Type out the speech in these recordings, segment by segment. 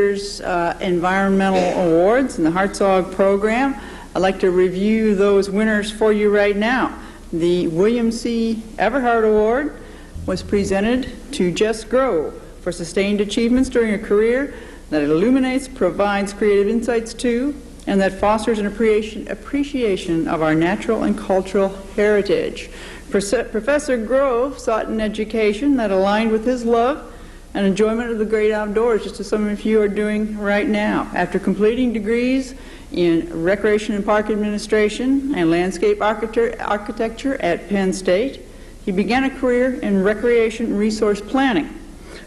Environmental Awards in the Hartzog program. I'd like to review those winners for you right now. The William C. Everhart Award was presented to Jess Grove for sustained achievements during a career that illuminates, provides creative insights to, and that fosters an appreciation of our natural and cultural heritage. Professor Grove sought an education that aligned with his love and enjoyment of the great outdoors, just as some of you are doing right now. After completing degrees in Recreation and Park Administration and Landscape Architecture at Penn State, he began a career in Recreation Resource Planning,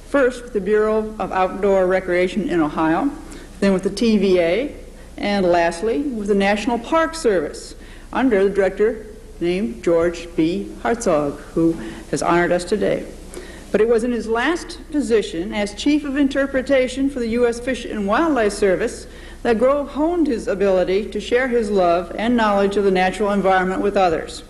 first with the Bureau of Outdoor Recreation in Ohio, then with the TVA, and lastly with the National Park Service under the director named George B. Hartzog, who has honored us today. But it was in his last position as Chief of Interpretation for the U.S. Fish and Wildlife Service that Grove honed his ability to share his love and knowledge of the natural environment with others.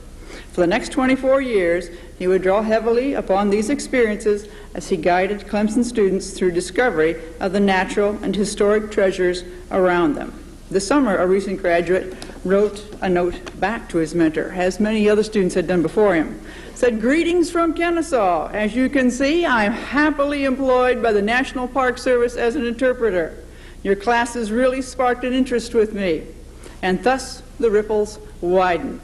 For the next 24 years, he would draw heavily upon these experiences as he guided Clemson students through discovery of the natural and historic treasures around them. This summer, a recent graduate wrote a note back to his mentor, as many other students had done before him. Said, "Greetings from Kennesaw. As you can see, I'm happily employed by the National Park Service as an interpreter. Your classes really sparked an interest with me, and thus the ripples widen."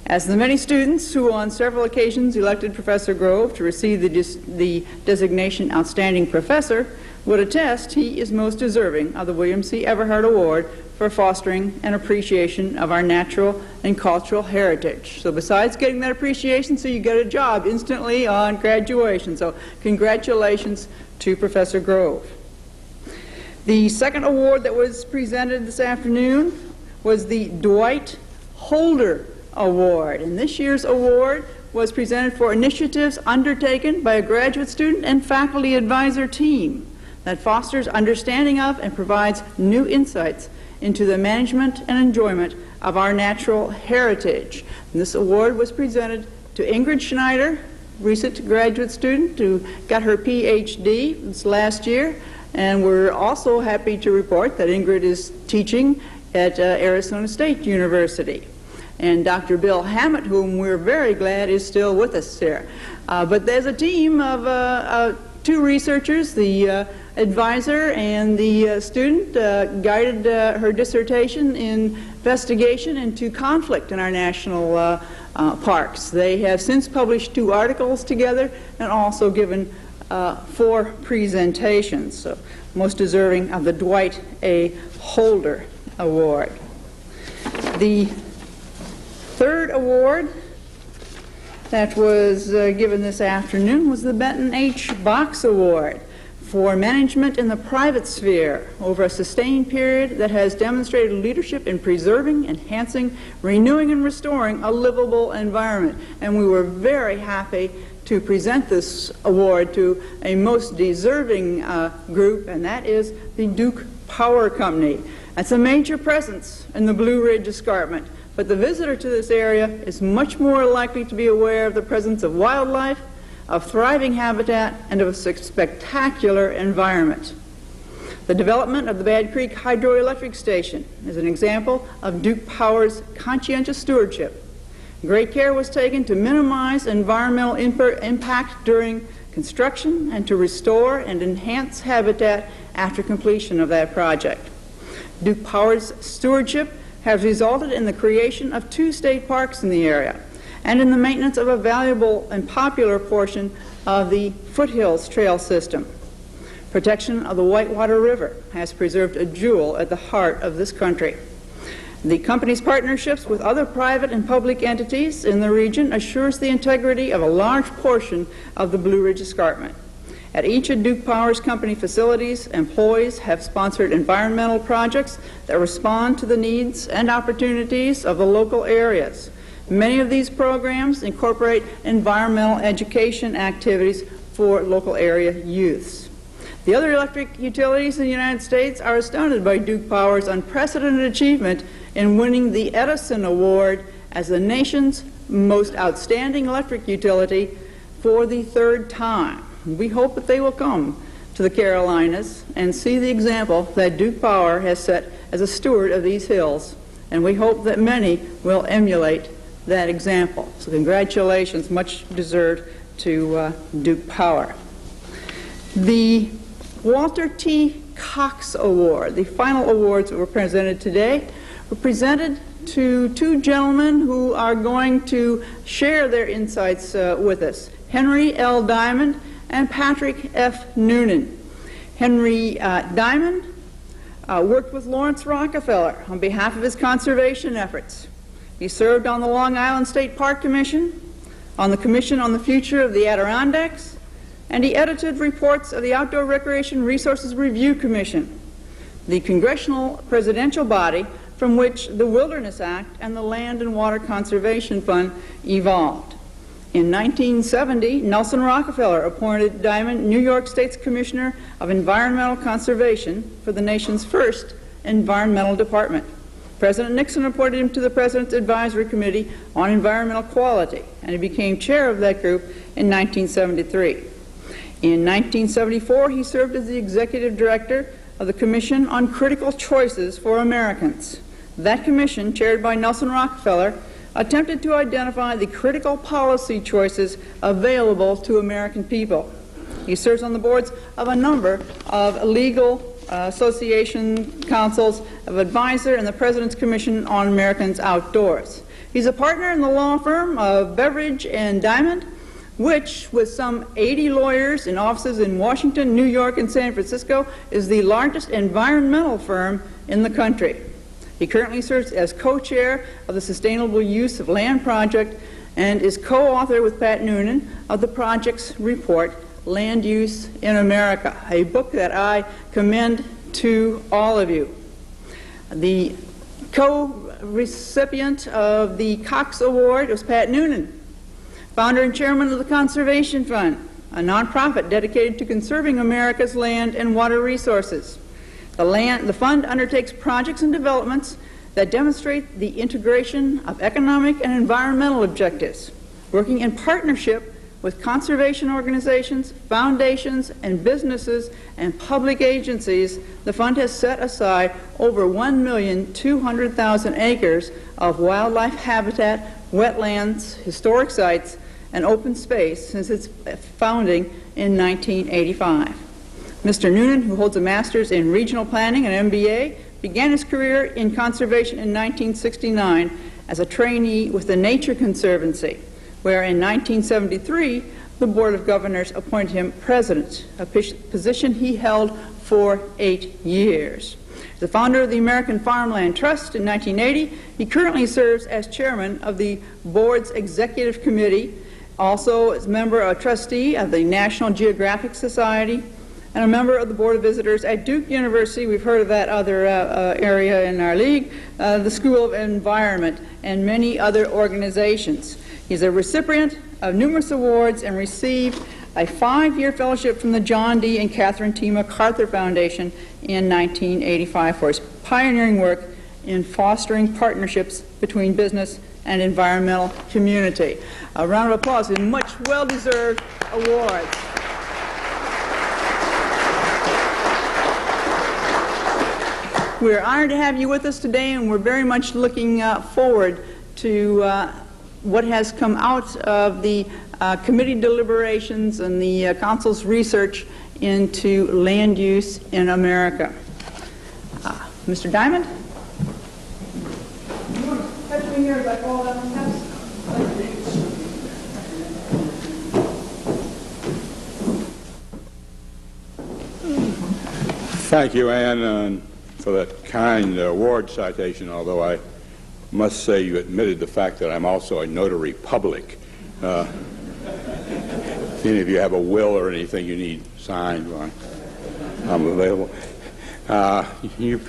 As the many students who on several occasions elected Professor Grove to receive the designation Outstanding Professor would attest, he is most deserving of the William C. Everhart Award for fostering an appreciation of our natural and cultural heritage. So besides getting that appreciation, so you get a job instantly on graduation. So congratulations to Professor Grove. The second award that was presented this afternoon was the Dwight Holder Award. And this year's award was presented for initiatives undertaken by a graduate student and faculty advisor team that fosters understanding of and provides new insights into the management and enjoyment of our natural heritage. And this award was presented to Ingrid Schneider, recent graduate student who got her PhD this last year, and we're also happy to report that Ingrid is teaching at Arizona State University. And Dr. Bill Hammett, whom we're very glad is still with us there. But there's a team of two researchers, the advisor and the student, guided her dissertation in investigation into conflict in our national parks. They have since published 2 articles together and also given 4 presentations. So most deserving of the Dwight A. Holder Award. The third award that was given this afternoon was the Benton H. Box Award for management in the private sphere over a sustained period that has demonstrated leadership in preserving, enhancing, renewing, and restoring a livable environment. And we were very happy to present this award to a most deserving group, and that is the Duke Power Company. That's a major presence in the Blue Ridge Escarpment, but the visitor to this area is much more likely to be aware of the presence of wildlife, of thriving habitat, and of a spectacular environment. The development of the Bad Creek Hydroelectric Station is an example of Duke Power's conscientious stewardship. Great care was taken to minimize environmental impact during construction and to restore and enhance habitat after completion of that project. Duke Power's stewardship has resulted in the creation of 2 state parks in the area and in the maintenance of a valuable and popular portion of the Foothills Trail system. Protection of the Whitewater River has preserved a jewel at the heart of this country. The company's partnerships with other private and public entities in the region assures the integrity of a large portion of the Blue Ridge Escarpment. At each of Duke Power's company facilities, employees have sponsored environmental projects that respond to the needs and opportunities of the local areas. Many of these programs incorporate environmental education activities for local area youths. The other electric utilities in the United States are astounded by Duke Power's unprecedented achievement in winning the Edison Award as the nation's most outstanding electric utility for the 3rd time. We hope that they will come to the Carolinas and see the example that Duke Power has set as a steward of these hills. And we hope that many will emulate that example. So congratulations, much deserved, to Duke Power. The Walter T. Cox Award, the final awards that were presented today, were presented to two gentlemen who are going to share their insights with us, Henry L. Diamond and Patrick F. Noonan. Henry Diamond worked with Lawrence Rockefeller on behalf of his conservation efforts. He served on the Long Island State Park Commission, on the Commission on the Future of the Adirondacks, and he edited reports of the Outdoor Recreation Resources Review Commission, the congressional presidential body from which the Wilderness Act and the Land and Water Conservation Fund evolved. In 1970, Nelson Rockefeller appointed Diamond New York State's Commissioner of Environmental Conservation for the nation's first environmental department. President Nixon appointed him to the President's Advisory Committee on Environmental Quality, and he became chair of that group in 1973. In 1974, he served as the executive director of the Commission on Critical Choices for Americans. That commission, chaired by Nelson Rockefeller, attempted to identify the critical policy choices available to American people. He serves on the boards of a number of legal association councils of advisor and the President's Commission on Americans Outdoors. He's a partner in the law firm of Beveridge and Diamond, which, with some 80 lawyers in offices in Washington, New York, and San Francisco, is the largest environmental firm in the country. He currently serves as co-chair of the Sustainable Use of Land Project and is co-author with Pat Noonan of the project's report, Land Use in America, a book that I commend to all of you. The co-recipient of the Cox Award was Pat Noonan, founder and chairman of the Conservation Fund, a nonprofit dedicated to conserving America's land and water resources. The fund undertakes projects and developments that demonstrate the integration of economic and environmental objectives, working in partnership with conservation organizations, foundations, and businesses and public agencies. The fund has set aside over 1,200,000 acres of wildlife habitat, wetlands, historic sites, and open space since its founding in 1985. Mr. Noonan, who holds a master's in regional planning and MBA, began his career in conservation in 1969 as a trainee with the Nature Conservancy, where in 1973 the Board of Governors appointed him president, a position he held for 8 years. As the founder of the American Farmland Trust in 1980, he currently serves as chairman of the board's executive committee, also as member or trustee of the National Geographic Society, and a member of the Board of Visitors at Duke University. We've heard of that other area in our league, the School of Environment, and many other organizations. He's a recipient of numerous awards and received a 5-year fellowship from the John D. and Catherine T. MacArthur Foundation in 1985 for his pioneering work in fostering partnerships between business and environmental community. A round of applause and much well-deserved awards. We're honored to have you with us today, and we're very much looking forward to what has come out of the committee deliberations and the council's research into land use in America. Mr. Diamond? You want to touch me here as I fall down the steps? Thank you, Ann, for that kind award citation, although I must say you admitted the fact that I'm also a notary public. If any of you have a will or anything you need signed, well, I'm available. You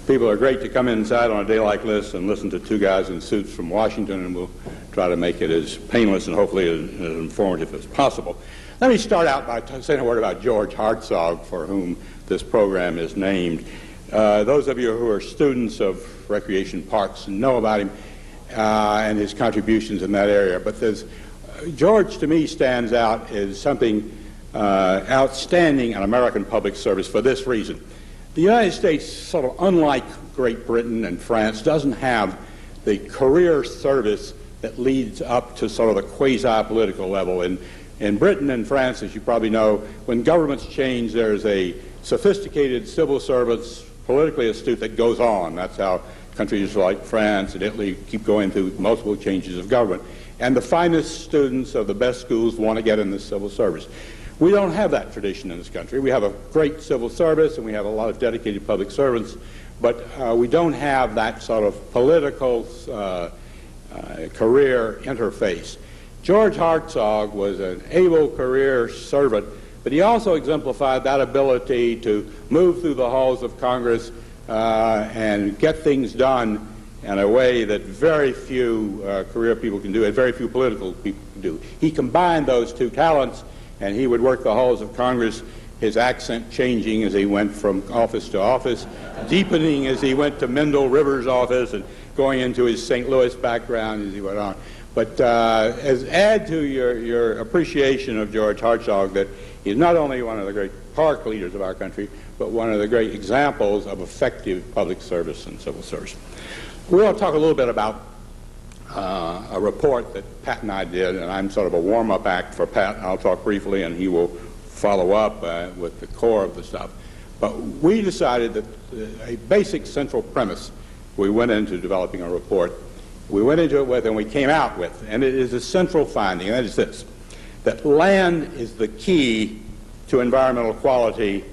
people are great to come inside on a day like this and listen to two guys in suits from Washington, and we'll try to make it as painless and hopefully as informative as possible. Let me start out by saying a word about George Hartzog, for whom this program is named. Those of you who are students of recreation parks know about him and his contributions in that area, but George to me stands out as something outstanding in American public service for this reason. The United States, sort of unlike Great Britain and France, doesn't have the career service that leads up to sort of the quasi-political level. In Britain and France, as you probably know, when governments change, there's a sophisticated civil service, politically astute, that goes on. That's how countries like France and Italy keep going through multiple changes of government. And the finest students of the best schools want to get in the civil service. We don't have that tradition in this country. We have a great civil service and we have a lot of dedicated public servants, but we don't have that sort of political career interface. George Hartzog was an able career servant, but he also exemplified that ability to move through the halls of Congress and get things done in a way that very few career people can do and very few political people can do. He combined those two talents, and he would work the halls of Congress, his accent changing as he went from office to office, deepening as he went to Mendel Rivers' office, and going into his St. Louis background as he went on. But as add to your appreciation of George Hartzog that he's not only one of the great park leaders of our country, but one of the great examples of effective public service and civil service. We want to talk a little bit about a report that Pat and I did, and I'm sort of a warm-up act for Pat. I'll talk briefly, and he will follow up with the core of the stuff. But we decided that a basic central premise we went into developing a report, we went into it with and we came out with, and it is a central finding, and that is this, that land is the key to environmental quality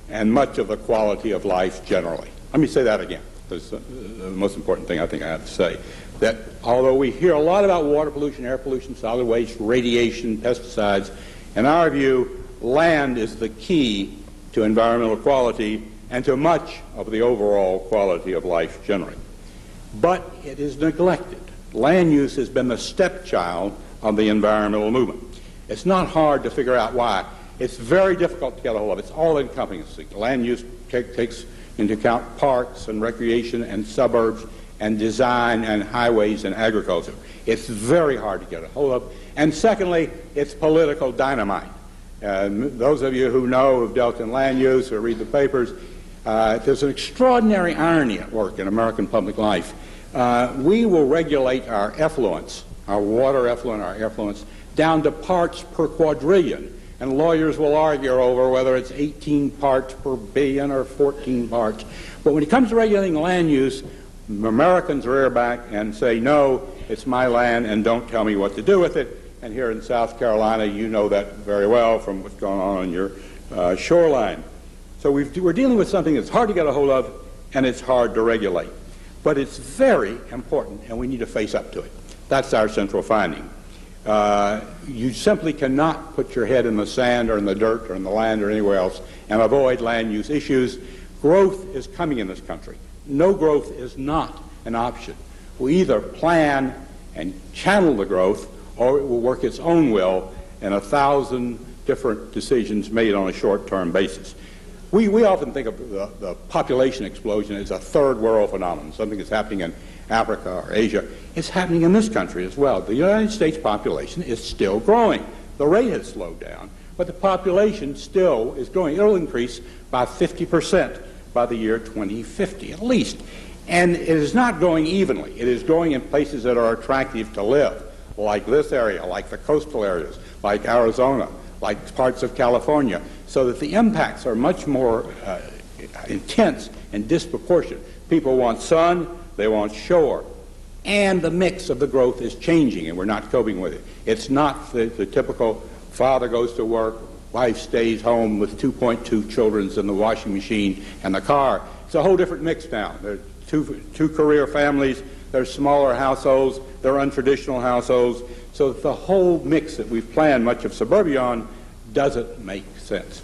and much of the quality of life generally. Let me say that again. That's the most important thing I think I have to say. That although we hear a lot about water pollution, air pollution, solid waste, radiation, pesticides, in our view, land is the key to environmental quality and to much of the overall quality of life generally. But it is neglected. Land use has been the stepchild of the environmental movement. It's not hard to figure out why. It's very difficult to get a hold of. It's all-encompassing. Land use takes into account parks and recreation and suburbs and design and highways and agriculture. It's very hard to get a hold of. And secondly, it's political dynamite. Those of you who know, who've dealt in land use or read the papers, there's an extraordinary irony at work in American public life. We will regulate our effluents, our water effluent, our effluents, down to parts per quadrillion. And lawyers will argue over whether it's 18 parts per billion or 14 parts. But when it comes to regulating land use, Americans rear back and say, no, it's my land and don't tell me what to do with it. And here in South Carolina, you know that very well from what's going on your shoreline. So we're dealing with something that's hard to get a hold of and it's hard to regulate. But it's very important and we need to face up to it. That's our central finding. You simply cannot put your head in the sand or in the dirt or in the land or anywhere else and avoid land use issues. Growth is coming in this country. No growth is not an option. We either plan and channel the growth or it will work its own will in 1,000 different decisions made on a short-term basis. We often think of the population explosion as a third world phenomenon, something that's happening in Africa or Asia. It's happening in this country as well. The United States population is still growing. The rate has slowed down, but the population still is growing. It'll increase by 50% by the year 2050 at least. And it is not growing evenly. It is growing in places that are attractive to live, like this area, like the coastal areas, like Arizona, like parts of California, so that the impacts are much more intense and disproportionate. People want sun, they want shore, and the mix of the growth is changing, and we're not coping with it. It's not the typical father goes to work, wife stays home with 2.2 children in the washing machine and the car. It's a whole different mix now. There are two career families, there's smaller households, there are untraditional households, so that the whole mix that we've planned much of suburbia on doesn't make sense.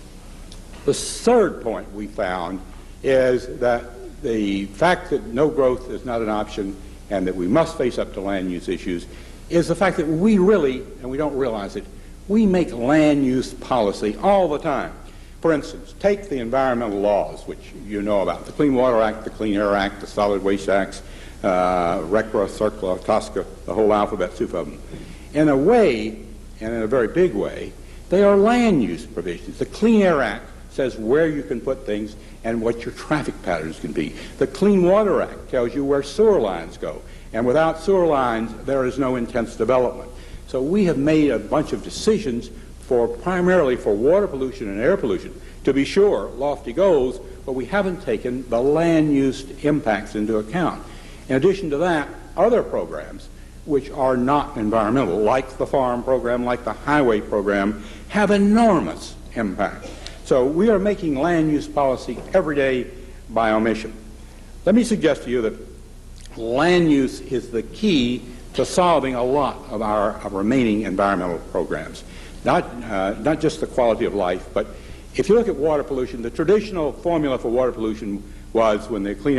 The third point we found is that the fact that no growth is not an option and that we must face up to land use issues is the fact that we really, and we don't realize it, we make land use policy all the time. For instance, take the environmental laws, which you know about, the Clean Water Act, the Clean Air Act, the Solid Waste Acts, RCRA, CERCLA, TSCA, the whole alphabet soup of them. In a way, and in a very big way, They are land use provisions. The Clean Air Act says where you can put things and what your traffic patterns can be. The Clean Water Act tells you where sewer lines go. And without sewer lines, there is no intense development. So we have made a bunch of decisions primarily for water pollution and air pollution. To be sure, lofty goals, but we haven't taken the land use impacts into account. In addition to that, other programs which are not environmental, like the farm program, like the highway program, have enormous impact. So we are making land use policy every day by omission. Let me suggest to you that land use is the key to solving a lot of our remaining environmental programs. Not just the quality of life, but if you look at water pollution, the traditional formula for water pollution was, when the Clean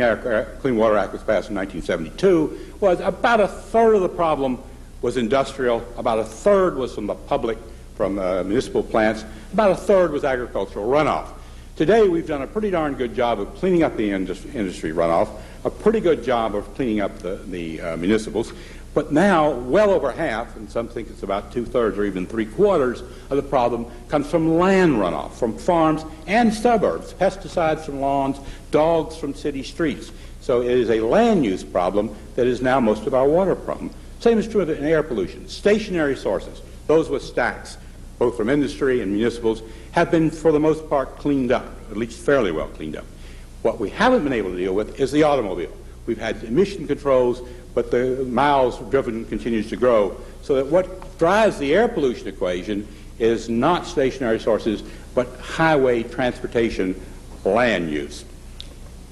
Water Act was passed in 1972, was about a third of the problem was industrial, about a third was from the public, from municipal plants, about a third was agricultural runoff. Today we've done a pretty darn good job of cleaning up the industry runoff, a pretty good job of cleaning up the municipals, but now well over half, and some think it's about 2/3 or even 3/4 of the problem, comes from land runoff, from farms and suburbs, pesticides from lawns, dogs from city streets. So it is a land use problem that is now most of our water problem. Same is true in air pollution. Stationary sources, those with stacks, both from industry and municipals, have been for the most part cleaned up, at least fairly well cleaned up. What we haven't been able to deal with is the automobile. We've had emission controls, but the miles driven continues to grow, so that what drives the air pollution equation is not stationary sources, but highway transportation, land use.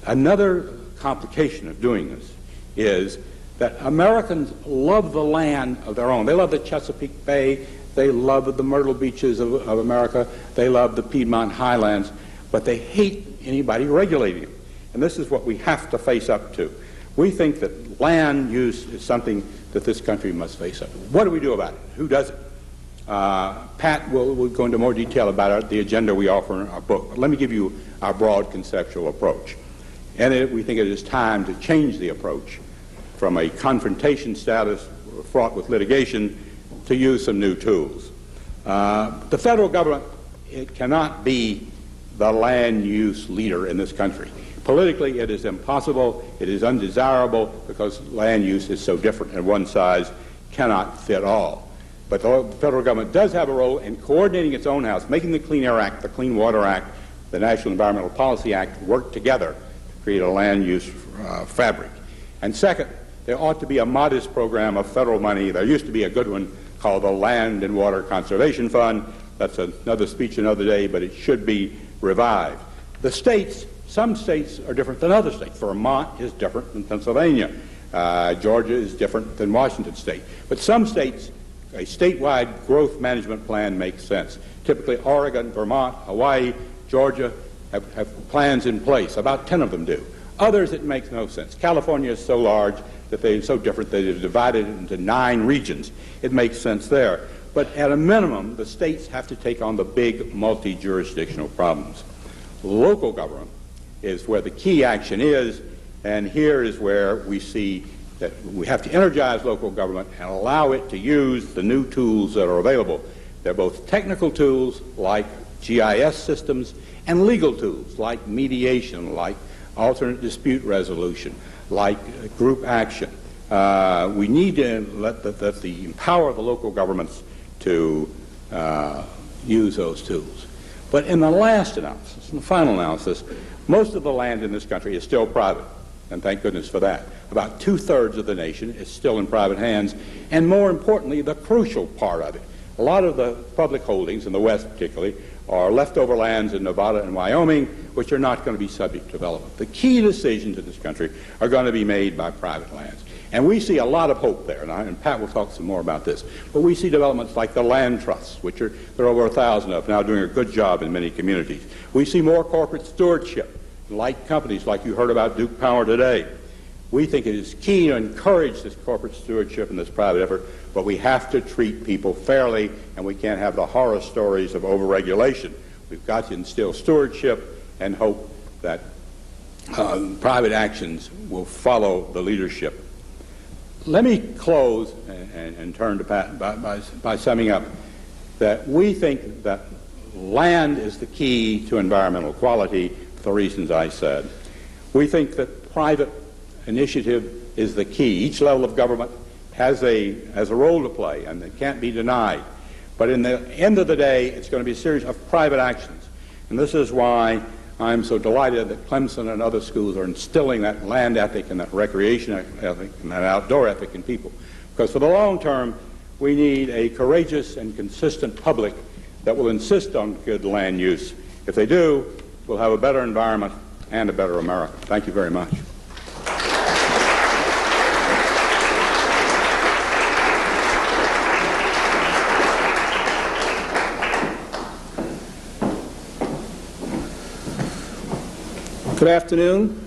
Another complication of doing this is that Americans love the land of their own. They love the Chesapeake Bay, they love the Myrtle Beaches of America, they love the Piedmont Highlands, but they hate anybody regulating them. And this is what we have to face up to. We think that land use is something that this country must face up. What do we do about it? Who does it? Pat will go into more detail about the agenda we offer in our book. But let me give you our broad conceptual approach. And we think it is time to change the approach from a confrontation status fraught with litigation to use some new tools. The federal government, it cannot be the land use leader in this country. Politically, it is impossible, it is undesirable, because land use is so different and one size cannot fit all. But the federal government does have a role in coordinating its own house, making the Clean Air Act, the Clean Water Act, the National Environmental Policy Act work together to create a land use fabric. And second, there ought to be a modest program of federal money. There used to be a good one called the Land and Water Conservation Fund. That's another speech another day, but it should be revived. The states, some states are different than other states. Vermont is different than Pennsylvania. Georgia is different than Washington State. But some states, a statewide growth management plan makes sense. Typically Oregon, Vermont, Hawaii, Georgia have plans in place. About 10 of them do. Others, it makes no sense. California is so large that they're so different that they've divided it into 9 regions. It makes sense there. But at a minimum, the states have to take on the big multi-jurisdictional problems. Local government is where the key action is, and here is where we see that we have to energize local government and allow it to use the new tools that are available. They're both technical tools like GIS systems and legal tools like mediation, like alternate dispute resolution, like group action. We need to empower the local governments to use those tools. But in the last analysis, in the final analysis, most of the land in this country is still private, and thank goodness for that. About 2/3 of the nation is still in private hands, and more importantly, the crucial part of it. A lot of the public holdings, in the West particularly, are leftover lands in Nevada and Wyoming, which are not going to be subject to development. The key decisions in this country are going to be made by private lands. And we see a lot of hope there, and Pat will talk some more about this. But we see developments like the land trusts, which there are over 1,000 of, now doing a good job in many communities. We see more corporate stewardship, like companies like you heard about Duke Power today. We think it is key to encourage this corporate stewardship and this private effort, but we have to treat people fairly, and we can't have the horror stories of overregulation. We've got to instill stewardship and hope that private actions will follow the leadership. Let me close and turn to Pat by summing up. that we think that land is the key to environmental quality for the reasons I said. We think that private initiative is the key. Each level of government has a role to play, and it can't be denied. But in the end of the day, it's going to be a series of private actions. And this is why I'm so delighted that Clemson and other schools are instilling that land ethic and that recreation ethic and that outdoor ethic in people. Because for the long term, we need a courageous and consistent public that will insist on good land use. If they do, we'll have a better environment and a better America. Thank you very much. Good afternoon.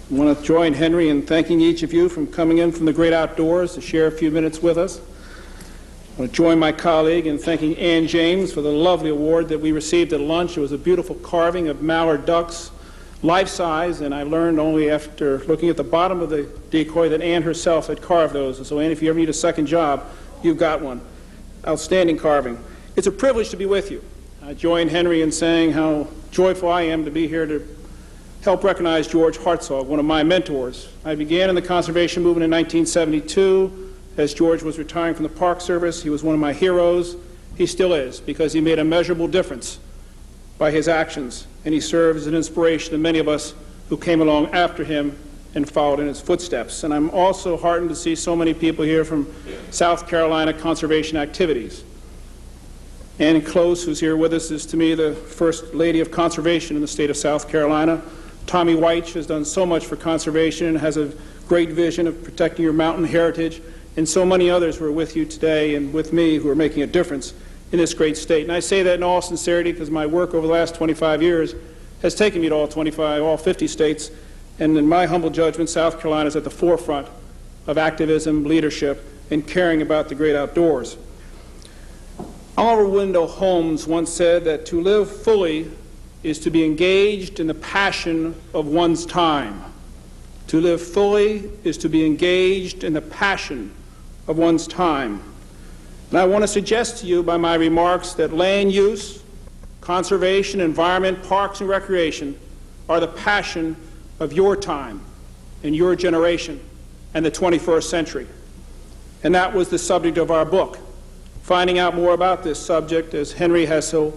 I want to join Henry in thanking each of you for coming in from the great outdoors to share a few minutes with us. I want to join my colleague in thanking Ann James for the lovely award that we received at lunch. It was a beautiful carving of mallard ducks, life-size, and I learned only after looking at the bottom of the decoy that Ann herself had carved those. And so, Ann, if you ever need a second job, you've got one. Outstanding carving. It's a privilege to be with you. I join Henry in saying how joyful I am to be here to help recognize George Hartzog, one of my mentors. I began in the conservation movement in 1972. As George was retiring from the Park Service, he was one of my heroes. He still is, because he made a measurable difference by his actions, and he served as an inspiration to many of us who came along after him and followed in his footsteps. And I'm also heartened to see so many people here from South Carolina conservation activities. Ann Close, who's here with us, is to me the First Lady of Conservation in the state of South Carolina. Tommy White has done so much for conservation and has a great vision of protecting your mountain heritage, and so many others who are with you today and with me who are making a difference in this great state. And I say that in all sincerity because my work over the last 25 years has taken me to all 50 states, and in my humble judgment, South Carolina is at the forefront of activism, leadership, and caring about the great outdoors. Oliver Wendell Holmes once said that to live fully is to be engaged in the passion of one's time. To live fully is to be engaged in the passion of one's time. And I want to suggest to you by my remarks that land use, conservation, environment, parks, and recreation are the passion of your time and your generation and the 21st century. And that was the subject of our book. Finding out more about this subject, as Henry has so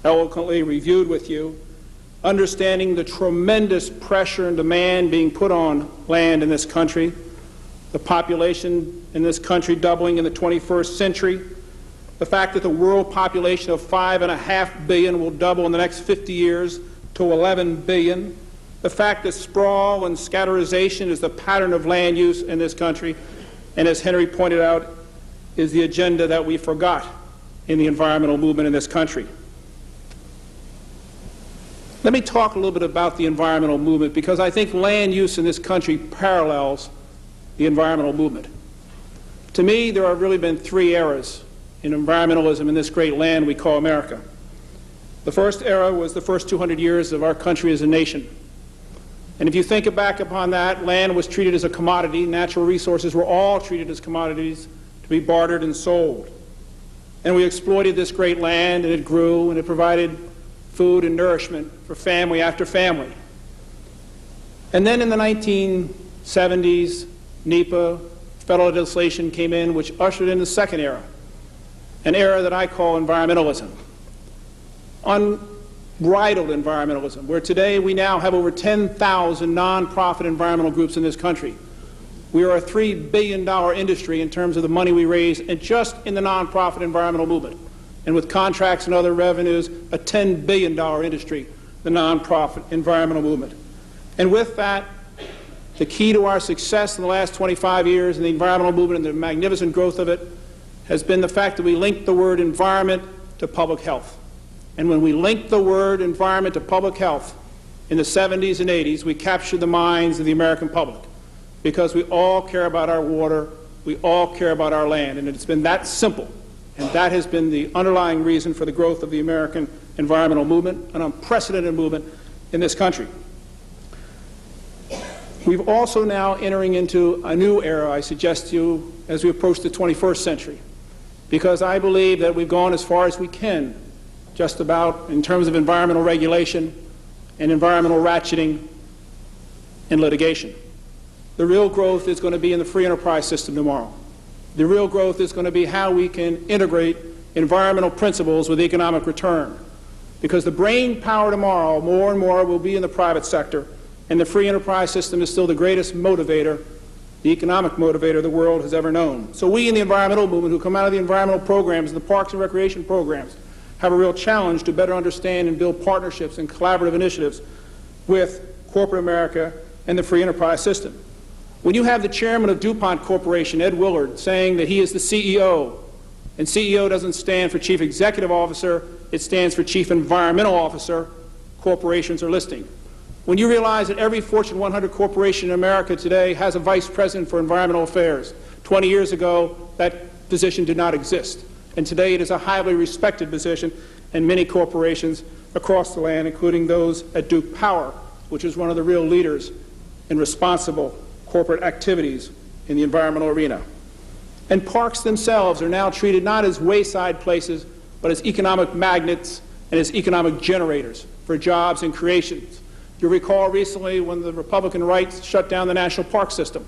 eloquently reviewed with you, understanding the tremendous pressure and demand being put on land in this country, the population in this country doubling in the 21st century, the fact that the world population of 5.5 billion will double in the next 50 years to 11 billion, the fact that sprawl and scatterization is the pattern of land use in this country, and as Henry pointed out, is the agenda that we forgot in the environmental movement in this country. Let me talk a little bit about the environmental movement, because I think land use in this country parallels the environmental movement. To me, there have really been three eras in environmentalism in this great land we call America. The first era was the first 200 years of our country as a nation. And if you think back upon that, land was treated as a commodity. Natural resources were all treated as commodities to be bartered and sold. And we exploited this great land, and it grew, and it provided food and nourishment for family after family. And then in the 1970s, NEPA, federal legislation came in, which ushered in the second era, an era that I call environmentalism. Unbridled environmentalism, where today we now have over 10,000 nonprofit environmental groups in this country. We are a $3 billion industry in terms of the money we raise, and just in the nonprofit environmental movement. And with contracts and other revenues, a $10 billion industry, the nonprofit environmental movement. And with that, the key to our success in the last 25 years in the environmental movement and the magnificent growth of it has been the fact that we linked the word environment to public health. And when we linked the word environment to public health in the 70s and 80s, we captured the minds of the American public, because we all care about our water, we all care about our land, and it's been that simple. And that has been the underlying reason for the growth of the American environmental movement, an unprecedented movement in this country. We've also now entering into a new era, I suggest to you, as we approach the 21st century. because I believe that we've gone as far as we can just about in terms of environmental regulation and environmental ratcheting and litigation. The real growth is going to be in the free enterprise system tomorrow. The real growth is going to be how we can integrate environmental principles with economic return. Because the brain power tomorrow, more and more, will be in the private sector, and the free enterprise system is still the greatest motivator, the economic motivator the world has ever known. So we in the environmental movement who come out of the environmental programs, the parks and recreation programs, have a real challenge to better understand and build partnerships and collaborative initiatives with corporate America and the free enterprise system. When you have the chairman of DuPont Corporation, Ed Willard, saying that he is the CEO, and CEO doesn't stand for Chief Executive Officer, it stands for Chief Environmental Officer, corporations are listing. When you realize that every Fortune 100 corporation in America today has a vice president for environmental affairs. 20 years ago, that position did not exist. And today it is a highly respected position in many corporations across the land, including those at Duke Power, which is one of the real leaders in responsible corporate activities in the environmental arena. And parks themselves are now treated not as wayside places, but as economic magnets and as economic generators for jobs and creations. You recall recently when the Republican right shut down the national park system.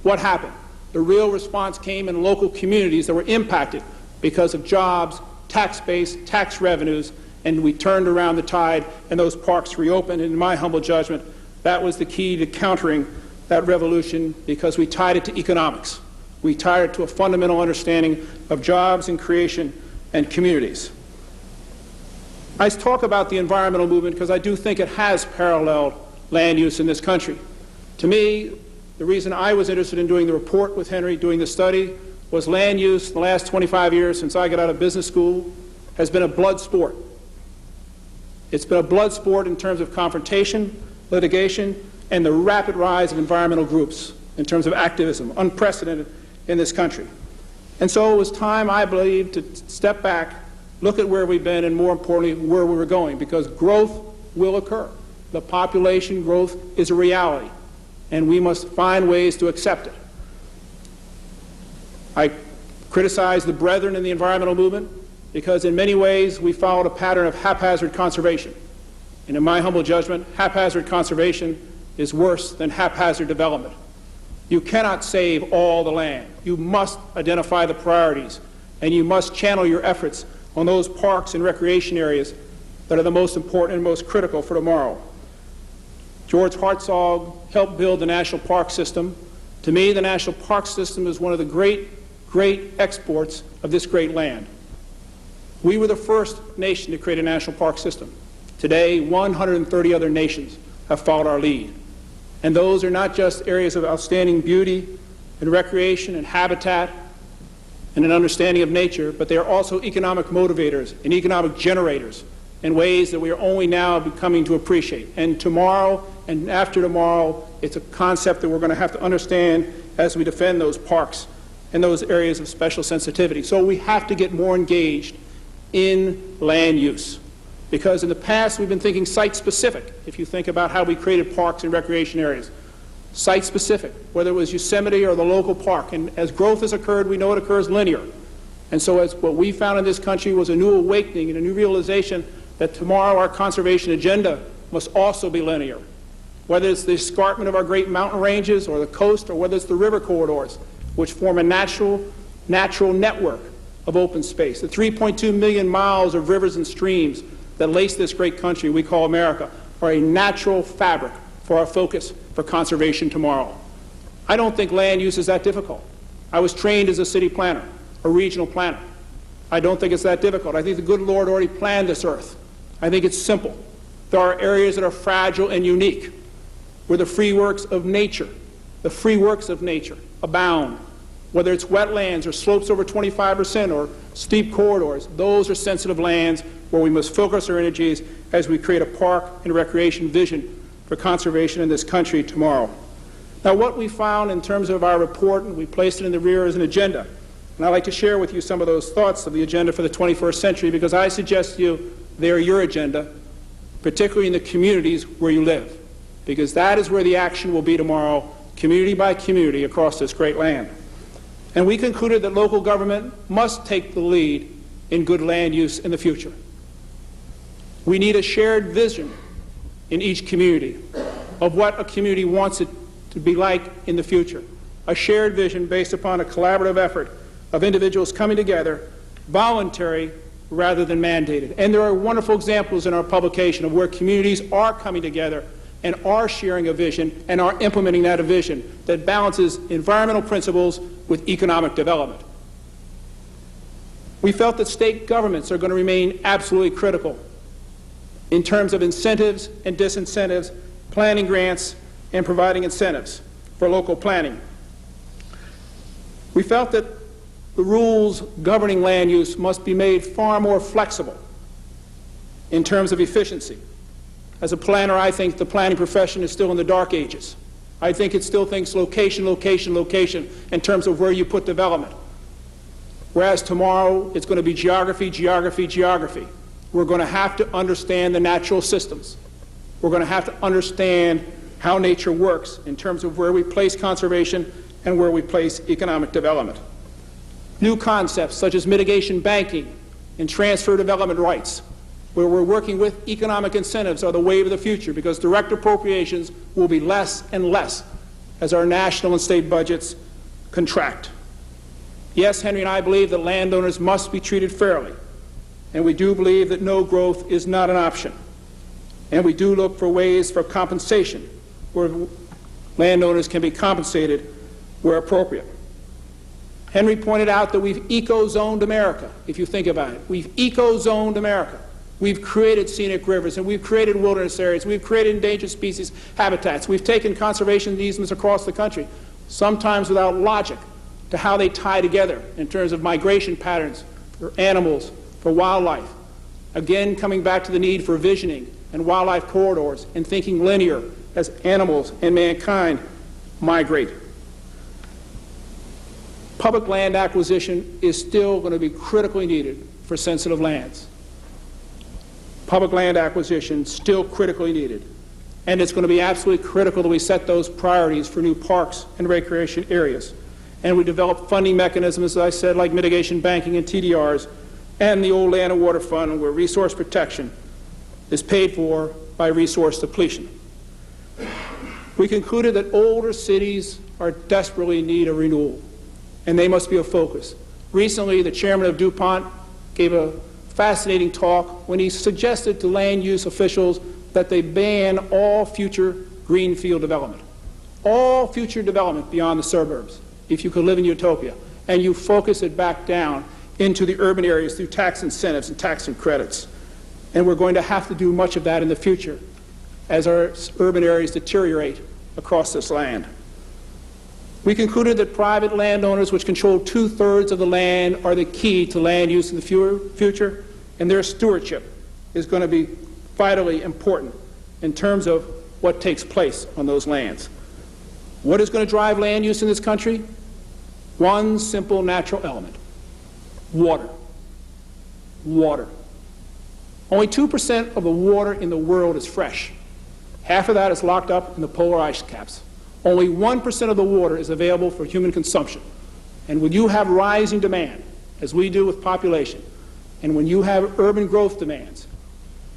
What happened? The real response came in local communities that were impacted because of jobs, tax base, tax revenues, and we turned around the tide and those parks reopened. And in my humble judgment, that was the key to countering that revolution, because we tied it to economics. We tied it to a fundamental understanding of jobs and creation and communities. I talk about the environmental movement because I do think it has paralleled land use in this country. To me, the reason I was interested in doing the report with Henry, doing the study, was land use in the last 25 years since I got out of business school has been a blood sport. It's been a blood sport in terms of confrontation, litigation, and the rapid rise of environmental groups in terms of activism, unprecedented in this country. And so it was time, I believe, to step back, look at where we've been, and more importantly, where we were going, because growth will occur. The population growth is a reality, and we must find ways to accept it. I criticize the brethren in the environmental movement because in many ways we followed a pattern of haphazard conservation. And in my humble judgment, haphazard conservation is worse than haphazard development. You cannot save all the land. You must identify the priorities, and you must channel your efforts on those parks and recreation areas that are the most important and most critical for tomorrow. George Hartzog helped build the national park system. To me, the national park system is one of the great exports of this great land. We were the first nation to create a national park system. Today, 130 other nations have followed our lead. And those are not just areas of outstanding beauty and recreation and habitat and an understanding of nature, but they are also economic motivators and economic generators in ways that we are only now becoming to appreciate. And tomorrow and after tomorrow, it's a concept that we're going to have to understand as we defend those parks and those areas of special sensitivity. So we have to get more engaged in land use. Because in the past, we've been thinking site-specific, if you think about how we created parks and recreation areas. Site-specific, whether it was Yosemite or the local park. And as growth has occurred, we know it occurs linear. And so as what we found in this country was a new awakening and a new realization that tomorrow our conservation agenda must also be linear. Whether it's the escarpment of our great mountain ranges or the coast, or whether it's the river corridors, which form a natural network of open space. The 3.2 million miles of rivers and streams that lace this great country we call America are a natural fabric for our focus for conservation tomorrow. I don't think land use is that difficult. I was trained as a city planner, a regional planner. I don't think it's that difficult. I think the good Lord already planned this earth. I think it's simple. There are areas that are fragile and unique, where the free works of nature abound. Whether it's wetlands or slopes over 25% or steep corridors, those are sensitive lands where we must focus our energies as we create a park and recreation vision for conservation in this country tomorrow. Now, what we found in terms of our report, and we placed it in the rear as an agenda, and I'd like to share with you some of those thoughts of the agenda for the 21st century, because I suggest to you they are your agenda, particularly in the communities where you live, because that is where the action will be tomorrow, community by community across this great land. And we concluded that local government must take the lead in good land use in the future. We need a shared vision in each community of what a community wants it to be like in the future. A shared vision based upon a collaborative effort of individuals coming together, voluntary rather than mandated. And there are wonderful examples in our publication of where communities are coming together and are sharing a vision and are implementing that vision that balances environmental principles with economic development. We felt that state governments are going to remain absolutely critical in terms of incentives and disincentives, planning grants, and providing incentives for local planning. We felt that the rules governing land use must be made far more flexible in terms of efficiency. As a planner, I think the planning profession is still in the dark ages. I think it still thinks location, location, location in terms of where you put development. Whereas tomorrow, it's going to be geography, geography, geography. We're going to have to understand the natural systems. We're going to have to understand how nature works in terms of where we place conservation and where we place economic development. New concepts such as mitigation banking and transfer development rights, where we're working with economic incentives, are the wave of the future because direct appropriations will be less and less as our national and state budgets contract. Yes, Henry and I believe that landowners must be treated fairly, and we do believe that no growth is not an option. And we do look for ways for compensation where landowners can be compensated where appropriate. Henry pointed out that we've eco-zoned America, if you think about it. We've eco-zoned America. We've created scenic rivers, and we've created wilderness areas. We've created endangered species habitats. We've taken conservation easements across the country, sometimes without logic to how they tie together in terms of migration patterns for animals, for wildlife. Again, coming back to the need for visioning and wildlife corridors and thinking linear as animals and mankind migrate. Public land acquisition is still going to be critically needed for sensitive lands. Public land acquisition still critically needed. And it's going to be absolutely critical that we set those priorities for new parks and recreation areas. And we develop funding mechanisms, as I said, like mitigation banking and TDRs, and the old Land and Water Fund, where resource protection is paid for by resource depletion. We concluded that older cities are desperately in need of renewal, and they must be a focus. Recently, the chairman of DuPont gave a fascinating talk when he suggested to land use officials that they ban all future greenfield development, all future development beyond the suburbs, if you could live in utopia, and you focus it back down into the urban areas through tax incentives and tax and credits. And we're going to have to do much of that in the future as our urban areas deteriorate across this land. We concluded that private landowners, which control 2/3 of the land, are the key to land use in the future, and their stewardship is going to be vitally important in terms of what takes place on those lands. What is going to drive land use in this country? One simple natural element: water. Water. Only 2% of the water in the world is fresh. Half of that is locked up in the polar ice caps. Only 1% of the water is available for human consumption. And when you have rising demand, as we do with population, and when you have urban growth demands,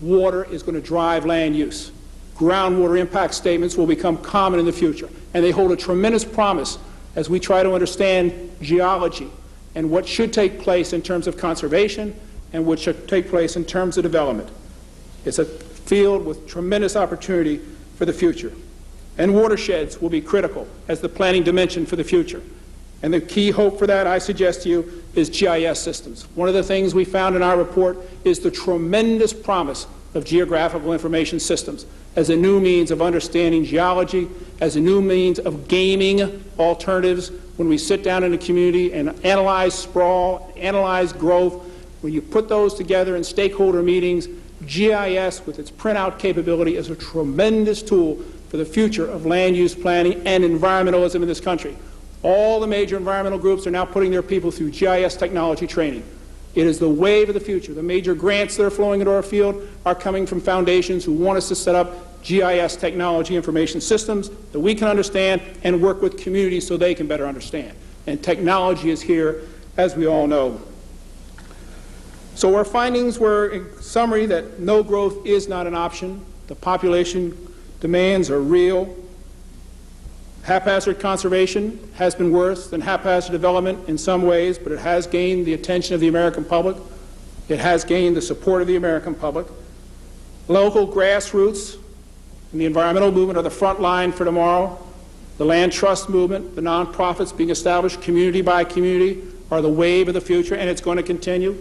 water is going to drive land use. Groundwater impact statements will become common in the future, and they hold a tremendous promise as we try to understand geology and what should take place in terms of conservation and what should take place in terms of development. It's a field with tremendous opportunity for the future. And watersheds will be critical as the planning dimension for the future. And the key hope for that, I suggest to you, is GIS systems. One of the things we found in our report is the tremendous promise of geographical information systems as a new means of understanding geology, as a new means of gaming alternatives when we sit down in a community and analyze sprawl, analyze growth. When you put those together in stakeholder meetings, GIS with its printout capability is a tremendous tool for the future of land use planning and environmentalism in this country. All the major environmental groups are now putting their people through GIS technology training. It is the wave of the future. The major grants that are flowing into our field are coming from foundations who want us to set up GIS technology information systems that we can understand and work with communities so they can better understand. and technology is here, as we all know. So our findings were, in summary, that no growth is not an option. The population demands are real. Haphazard conservation has been worse than haphazard development in some ways, but it has gained the attention of the American public. It has gained the support of the American public. Local grassroots and the environmental movement are the front line for tomorrow. The land trust movement, the nonprofits being established community by community, are the wave of the future, and it's going to continue.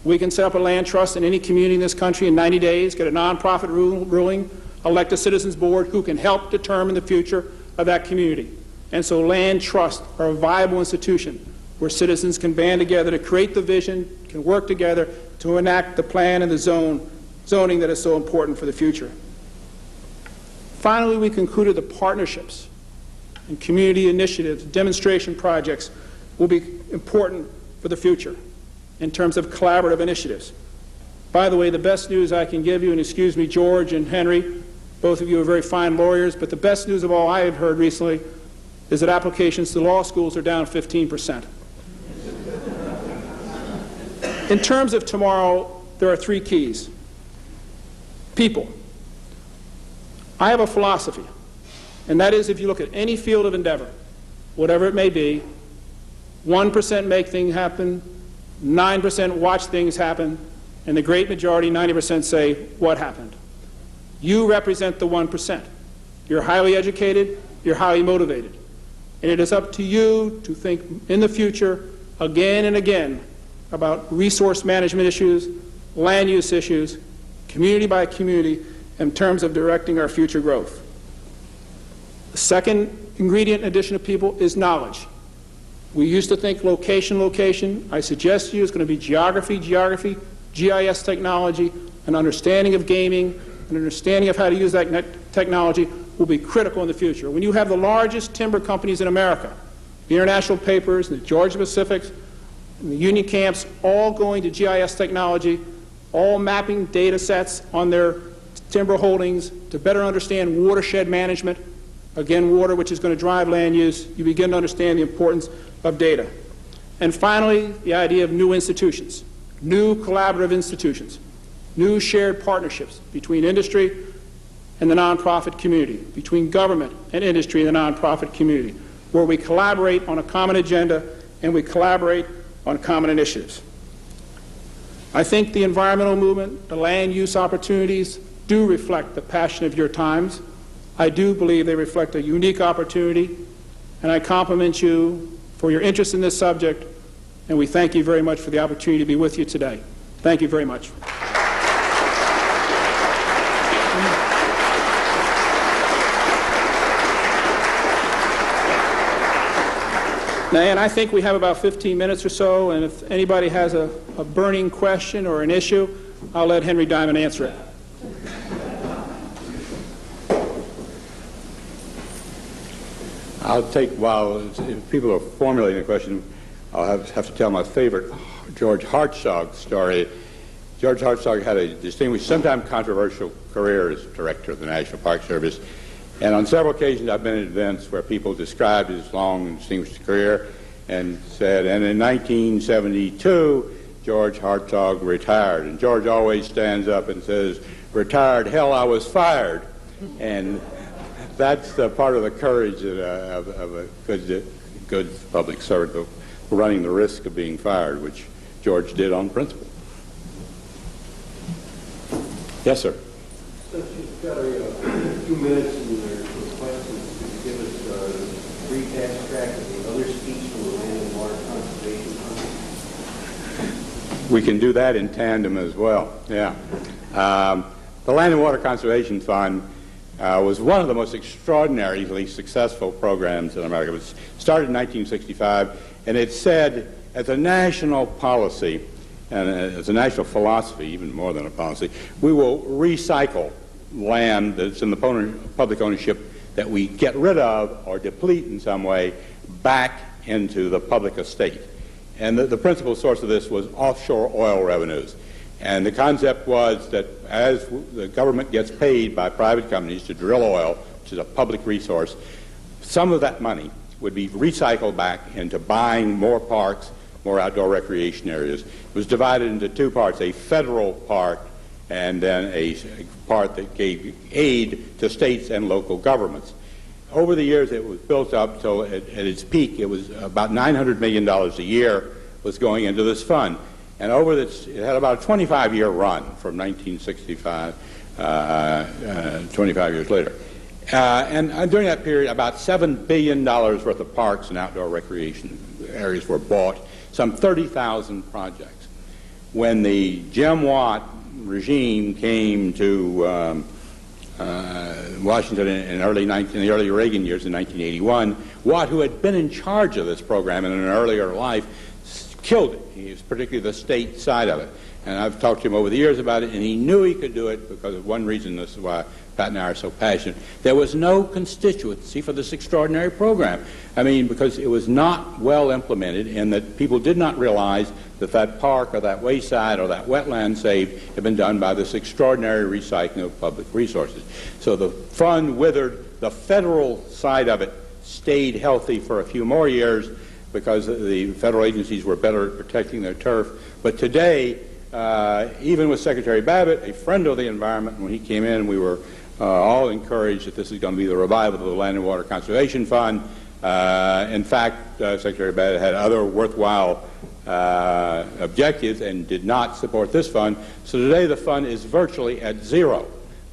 We can set up a land trust in any community in this country in 90 days, get a nonprofit ruling, elect a citizens board who can help determine the future of that community. And so land trusts are a viable institution where citizens can band together to create the vision, can work together to enact the plan and the zoning that is so important for the future. Finally, we concluded the partnerships and community initiatives, demonstration projects will be important for the future in terms of collaborative initiatives. By the way, the best news I can give you, and excuse me, George and Henry, both of you are very fine lawyers, but the best news of all I have heard recently is that applications to law schools are down 15%. In terms of tomorrow, there are three keys. People. I have a philosophy, and that is if you look at any field of endeavor, whatever it may be, 1% make things happen, 9% watch things happen, and the great majority, 90%, say, what happened? You represent the 1%. You're highly educated, you're highly motivated. And it is up to you to think in the future, again and again, about resource management issues, land use issues, community by community, in terms of directing our future growth. The second ingredient in addition to people is knowledge. We used to think location, location. I suggest to you it's going to be geography, geography, GIS technology, an understanding of gaming, an understanding of how to use that technology will be critical in the future. When you have the largest timber companies in America, the International Papers, the Georgia-Pacifics, and the Union Camps, all going to GIS technology, all mapping data sets on their timber holdings to better understand watershed management, again, water, which is going to drive land use, you begin to understand the importance of data. And finally, the idea of new institutions, new collaborative institutions, new shared partnerships between industry and the nonprofit community, between government and industry and the nonprofit community, where we collaborate on a common agenda and we collaborate on common initiatives. I think the environmental movement, the land use opportunities do reflect the passion of your times. I do believe they reflect a unique opportunity, and I compliment you for your interest in this subject, and we thank you very much for the opportunity to be with you today. Thank you very much. Now, and I think we have about 15 minutes or so, and if anybody has a burning question or an issue, I'll let Henry Diamond answer it. I'll take, while if people are formulating a question, I'll have to tell my favorite George Hartzog story. George Hartzog had a distinguished, sometimes controversial career as director of the National Park Service. And on several occasions I've been at events where people described his long and distinguished career and said, and in 1972, George Hartzog retired. And George always stands up and says, retired, hell, I was fired. And that's part of the courage of a good public servant, running the risk of being fired, which George did on principle. Yes, sir. Since you've got a few minutes in there for questions, could you give us a brief abstract of the other speech from the Land and Water Conservation Fund? We can do that in tandem as well, yeah. The Land and Water Conservation Fund was one of the most extraordinarily successful programs in America. It was started in 1965, and it said, as a national policy, and as a national philosophy, even more than a policy, we will recycle land that's in the public ownership that we get rid of or deplete in some way back into the public estate. And the principal source of this was offshore oil revenues. And the concept was that as the government gets paid by private companies to drill oil, which is a public resource, some of that money would be recycled back into buying more parks, more outdoor recreation areas. It was divided into two parts, a federal part and then a part that gave aid to states and local governments. Over the years, it was built up till at its peak, it was about $900 million a year was going into this fund. And over this, it had about a 25-year run from 1965, 25 years later. And during that period, about $7 billion worth of parks and outdoor recreation areas were bought, some 30,000 projects. When the Jim Watt regime came to Washington in the early Reagan years in 1981, Watt, who had been in charge of this program in an earlier life, killed it. He was particularly the state side of it. And I've talked to him over the years about it, and he knew he could do it because of one reason. This is why Pat and I are so passionate. There was no constituency for this extraordinary program. I mean, because it was not well implemented, and that people did not realize that that park or that wayside or that wetland saved had been done by this extraordinary recycling of public resources. So the fund withered. The federal side of it stayed healthy for a few more years because the federal agencies were better at protecting their turf. But today, even with Secretary Babbitt, a friend of the environment, when he came in, we were all encouraged that this is going to be the revival of the Land and Water Conservation Fund. In fact, Secretary Babbitt had other worthwhile objectives and did not support this fund. So today the fund is virtually at zero.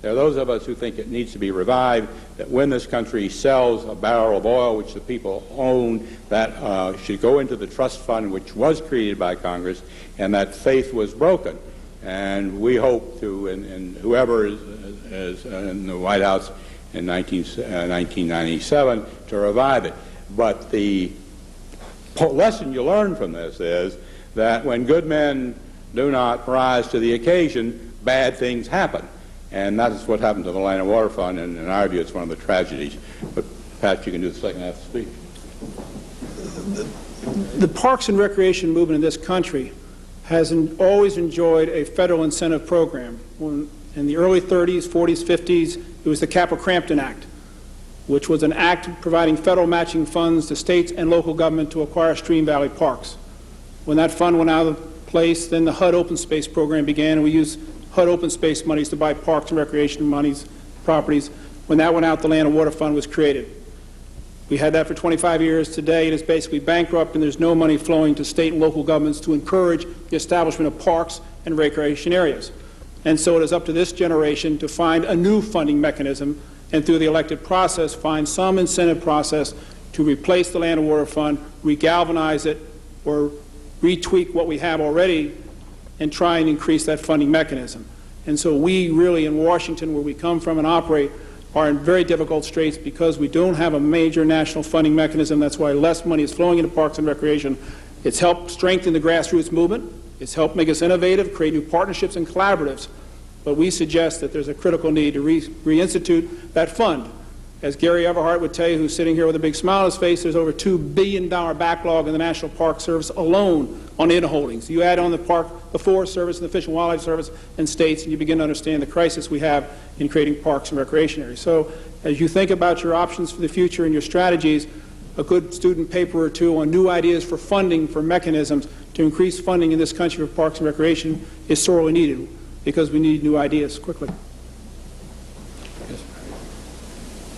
There are those of us who think it needs to be revived, that when this country sells a barrel of oil which the people own, that should go into the trust fund which was created by Congress, and that faith was broken. And we hope to, and whoever is in the White House in 1997, to revive it. But the lesson you learn from this is that when good men do not rise to the occasion, bad things happen. And that is what happened to the Land and Water Fund, and in our view, it's one of the tragedies. But, Pat, you can do the second half of the speech. The parks and recreation movement in this country has always enjoyed a federal incentive program. In the early 30s, 40s, 50s, it was the Capper-Crampton Act, which was an act providing federal matching funds to states and local government to acquire Stream Valley parks. When that fund went out of place, then the HUD Open Space program began, and we used HUD Open Space monies to buy parks and recreation properties. When that went out, the Land and Water Fund was created. We had that for 25 years. Today, it is basically bankrupt, and there's no money flowing to state and local governments to encourage the establishment of parks and recreation areas. And so it is up to this generation to find a new funding mechanism, and through the elected process, find some incentive process to replace the Land and Water Fund, regalvanize it, or retweak what we have already, and try and increase that funding mechanism. And so we really, in Washington, where we come from and operate, are in very difficult straits because we don't have a major national funding mechanism. That's why less money is flowing into parks and recreation. It's helped strengthen the grassroots movement. It's helped make us innovative, create new partnerships and collaboratives. But we suggest that there's a critical need to reinstitute that fund. As Gary Everhart would tell you, who's sitting here with a big smile on his face, there's over $2 billion backlog in the National Park Service alone on in-holdings. You add on the Forest Service and the Fish and Wildlife Service and states, and you begin to understand the crisis we have in creating parks and recreation areas. So as you think about your options for the future and your strategies, a good student paper or two on new ideas for funding, for mechanisms to increase funding in this country for parks and recreation is sorely needed, because we need new ideas quickly.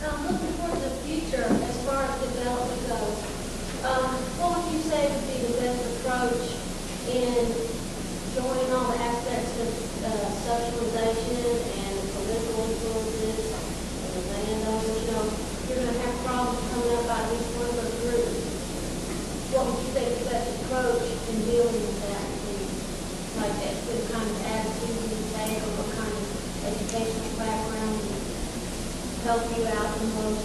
Looking towards the future, as far as development goes, what would you say would be the best approach in joining all the aspects of socialization and political influences and the landowners? You know, you're going to have problems coming up out of each one of those groups. What would you say is the best approach in dealing with that? Like that, what kind of attitude you take, or what kind of educational background would help you out the most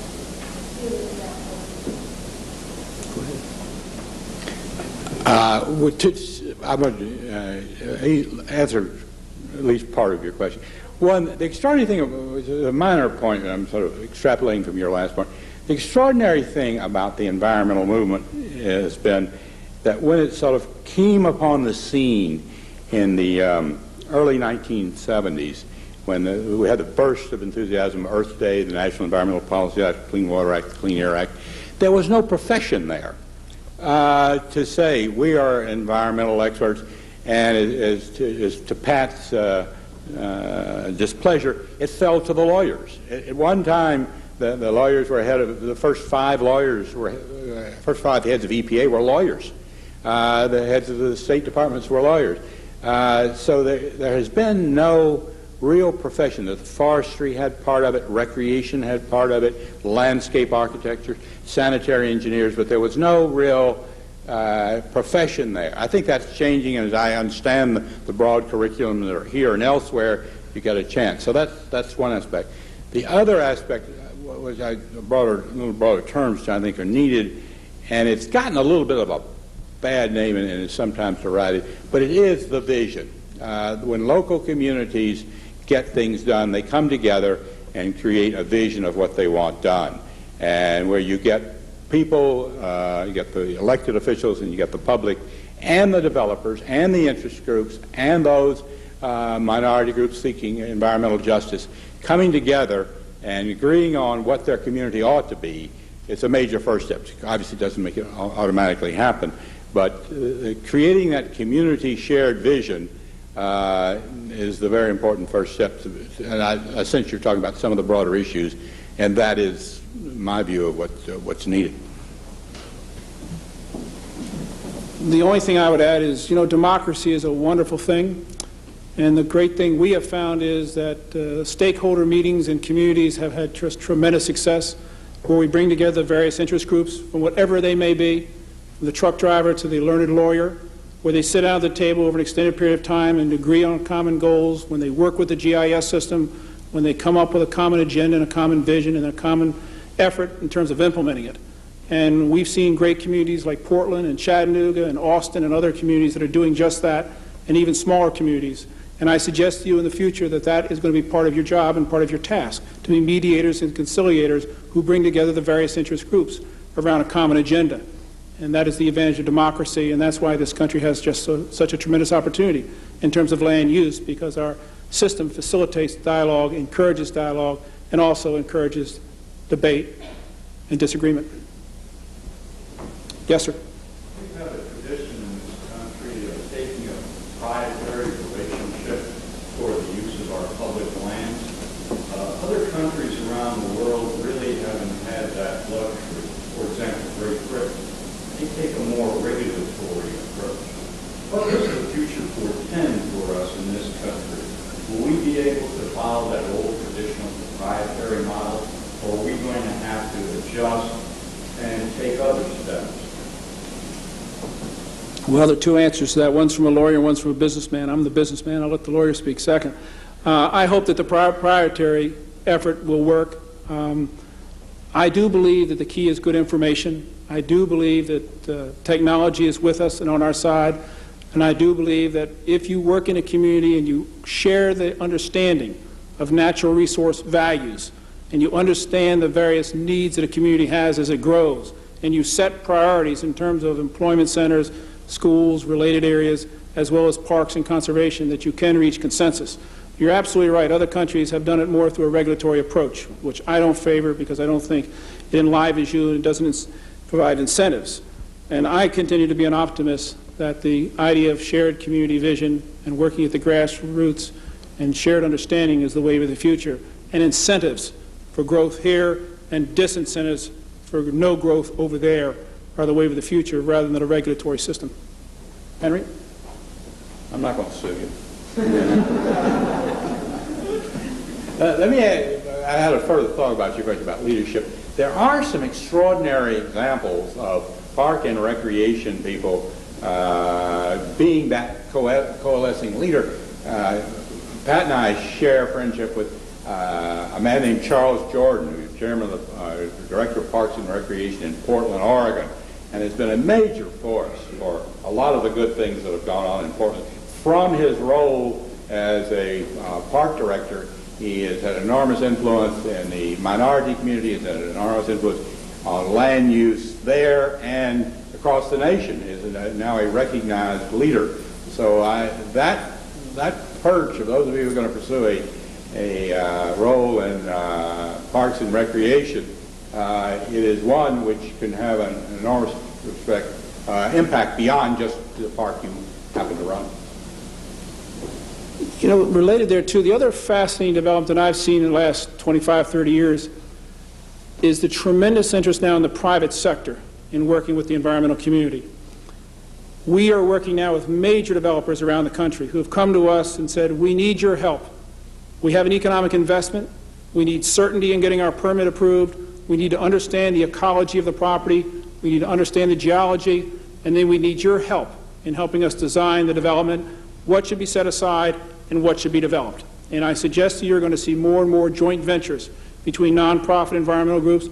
doing that? I'm going to answer at least part of your question. One, the extraordinary thing, which is a minor point, I'm sort of extrapolating from your last point, the extraordinary thing about the environmental movement has been that when it sort of came upon the scene in the early 1970s, when we had the burst of enthusiasm, Earth Day, the National Environmental Policy Act, Clean Water Act, Clean Air Act, there was no profession there to say we are environmental experts, and as to Pat's displeasure, it fell to the lawyers. At one time, the lawyers were ahead of the first five heads of EPA were lawyers. The heads of the state departments were lawyers. So there has been no real profession. The forestry had part of it, recreation had part of it, landscape architecture, sanitary engineers, but there was no real profession there. I think that's changing, and as I understand the broad curriculum that are here and elsewhere, you get a chance. So that's one aspect. The other aspect, which I little broader terms, I think are needed, and it's gotten a little bit of a bad name and it's sometimes derided, but it is the vision. When local communities get things done, they come together and create a vision of what they want done. And where you get people, you get the elected officials, and you get the public, and the developers, and the interest groups, and those minority groups seeking environmental justice coming together and agreeing on what their community ought to be. It's a major first step. Obviously, it doesn't make it automatically happen, but creating that community shared vision is the very important first step. And I sense you're talking about some of the broader issues, and that is my view of what's needed. The only thing I would add is, democracy is a wonderful thing, and the great thing we have found is that stakeholder meetings in communities have had just tremendous success, where we bring together various interest groups from whatever they may be, from the truck driver to the learned lawyer, where they sit down at the table over an extended period of time and agree on common goals, when they work with the GIS system, when they come up with a common agenda and a common vision and a common effort in terms of implementing it. And we've seen great communities like Portland and Chattanooga and Austin and other communities that are doing just that, and even smaller communities. And I suggest to you in the future that that is going to be part of your job and part of your task, to be mediators and conciliators who bring together the various interest groups around a common agenda. And that is the advantage of democracy, and that's why this country has just such a tremendous opportunity in terms of land use, because our system facilitates dialogue, encourages dialogue, and also encourages debate and disagreement. Yes, sir. We have a tradition in this country of taking a proprietary relationship toward the use of our public lands. Other countries around the world really haven't had that luxury. For example, Great Britain. They take a more regulatory approach. What does the future portend for us in this country? Will we be able to follow that old traditional proprietary model, or are we going to have to adjust and take other steps? Well, there are two answers to that. One's from a lawyer, one's from a businessman. I'm the businessman. I'll let the lawyer speak second. I hope that the proprietary effort will work. I do believe that the key is good information. I do believe that technology is with us and on our side. And I do believe that if you work in a community and you share the understanding of natural resource values, and you understand the various needs that a community has as it grows, and you set priorities in terms of employment centers, schools, related areas, as well as parks and conservation, that you can reach consensus. You're absolutely right. Other countries have done it more through a regulatory approach, which I don't favor because I don't think it enlivens you and it doesn't provide incentives. And I continue to be an optimist that the idea of shared community vision and working at the grassroots and shared understanding is the way of the future, and incentives for growth here and disincentives for no growth over there are the way of the future rather than a regulatory system. Henry? I'm not going to sue you. Let me add, I had a further thought about your question about leadership. There are some extraordinary examples of park and recreation people being that coalescing leader. Pat and I share a friendship with a man named Charles Jordan, who's chairman of the director of Parks and Recreation in Portland, Oregon, and has been a major force for a lot of the good things that have gone on in Portland. From his role as a park director, he has had enormous influence in the minority community, has had an enormous influence on land use there and across the nation. He is now a recognized leader. So that perch of those of you who are going to pursue a role in parks and recreation, it is one which can have an enormous impact beyond just the park you happen to run. You know, related there too, the other fascinating development that I've seen in the last 25, 30 years is the tremendous interest now in the private sector in working with the environmental community. We are working now with major developers around the country who have come to us and said, we need your help. We have an economic investment. We need certainty in getting our permit approved. We need to understand the ecology of the property. We need to understand the geology. And then we need your help in helping us design the development, what should be set aside, and what should be developed. And I suggest to you you're going to see more and more joint ventures between nonprofit environmental groups,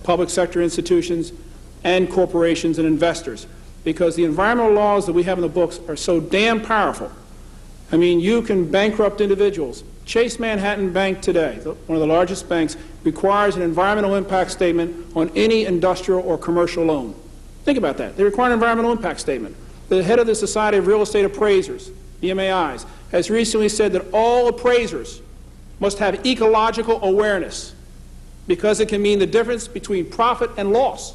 public sector institutions, and corporations and investors, because the environmental laws that we have in the books are so damn powerful. I mean, you can bankrupt individuals. Chase Manhattan Bank today, one of the largest banks, requires an environmental impact statement on any industrial or commercial loan. Think about that. They require an environmental impact statement. The head of the Society of Real Estate Appraisers, the MAIs, has recently said that all appraisers must have ecological awareness because it can mean the difference between profit and loss,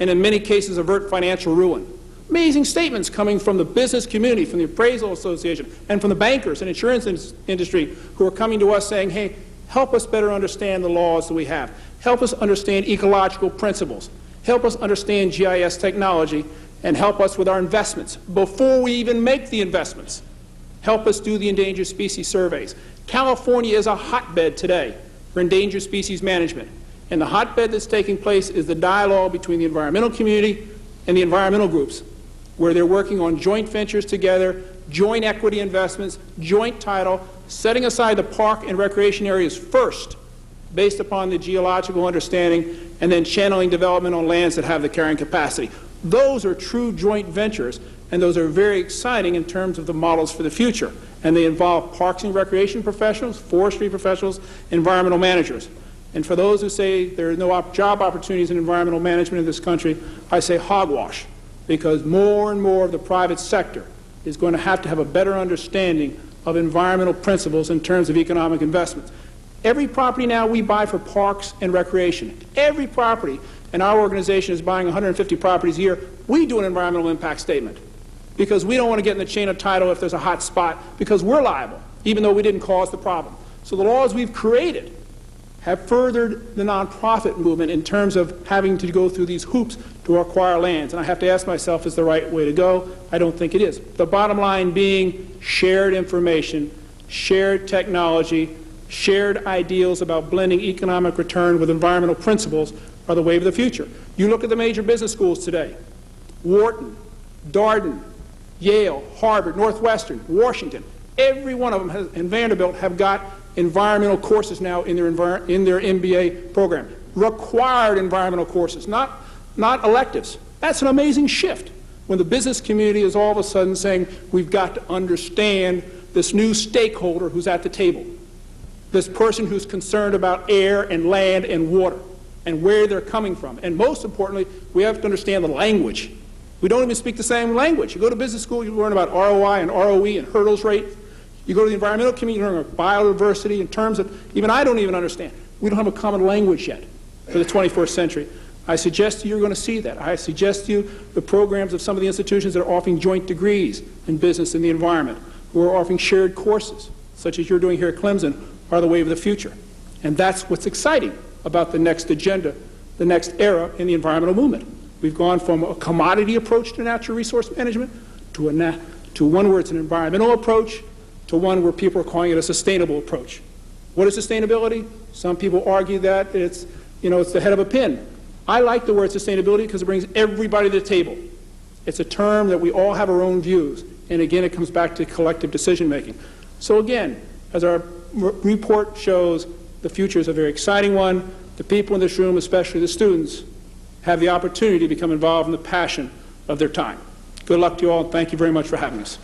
and in many cases avert financial ruin. Amazing statements coming from the business community, from the appraisal association, and from the bankers and insurance industry who are coming to us saying, hey, help us better understand the laws that we have. Help us understand ecological principles. Help us understand GIS technology, and help us with our investments before we even make the investments. Help us do the endangered species surveys. California is a hotbed today for endangered species management. And the hotbed that's taking place is the dialogue between the environmental community and the environmental groups, where they're working on joint ventures together, joint equity investments, joint title, setting aside the park and recreation areas first, based upon the geological understanding, and then channeling development on lands that have the carrying capacity. Those are true joint ventures, and those are very exciting in terms of the models for the future. And they involve parks and recreation professionals, forestry professionals, environmental managers. And for those who say there are no job opportunities in environmental management in this country, I say hogwash, because more and more of the private sector is going to have a better understanding of environmental principles in terms of economic investments. Every property now we buy for parks and recreation, every property, and our organization is buying 150 properties a year, we do an environmental impact statement because we don't want to get in the chain of title if there's a hot spot, because we're liable, even though we didn't cause the problem. So the laws we've created have furthered the nonprofit movement in terms of having to go through these hoops to acquire lands. And I have to ask myself, is the right way to go? I don't think it is. The bottom line being shared information, shared technology, shared ideals about blending economic return with environmental principles are the way of the future. You look at the major business schools today, Wharton, Darden, Yale, Harvard, Northwestern, Washington, every one of them and Vanderbilt have got environmental courses now in their MBA program. Required environmental courses, not electives. That's an amazing shift when the business community is all of a sudden saying we've got to understand this new stakeholder who's at the table, this person who's concerned about air and land and water and where they're coming from. And most importantly, we have to understand the language. We don't even speak the same language. You go to business school, you learn about ROI and ROE and hurdles rate. You go to the environmental community, you learn about biodiversity in terms that even I don't even understand. We don't have a common language yet for the 21st century. I suggest to you you're going to see that. I suggest to you the programs of some of the institutions that are offering joint degrees in business and the environment, who are offering shared courses, such as you're doing here at Clemson, are the way of the future. And that's what's exciting about the next agenda, the next era in the environmental movement. We've gone from a commodity approach to natural resource management to one where it's an environmental approach, to one where people are calling it a sustainable approach. What is sustainability? Some people argue that it's the head of a pin. I like the word sustainability because it brings everybody to the table. It's a term that we all have our own views, and again, it comes back to collective decision making. So again, as our report shows, the future is a very exciting one. The people in this room, especially the students, have the opportunity to become involved in the passion of their time. Good luck to you all, and thank you very much for having us.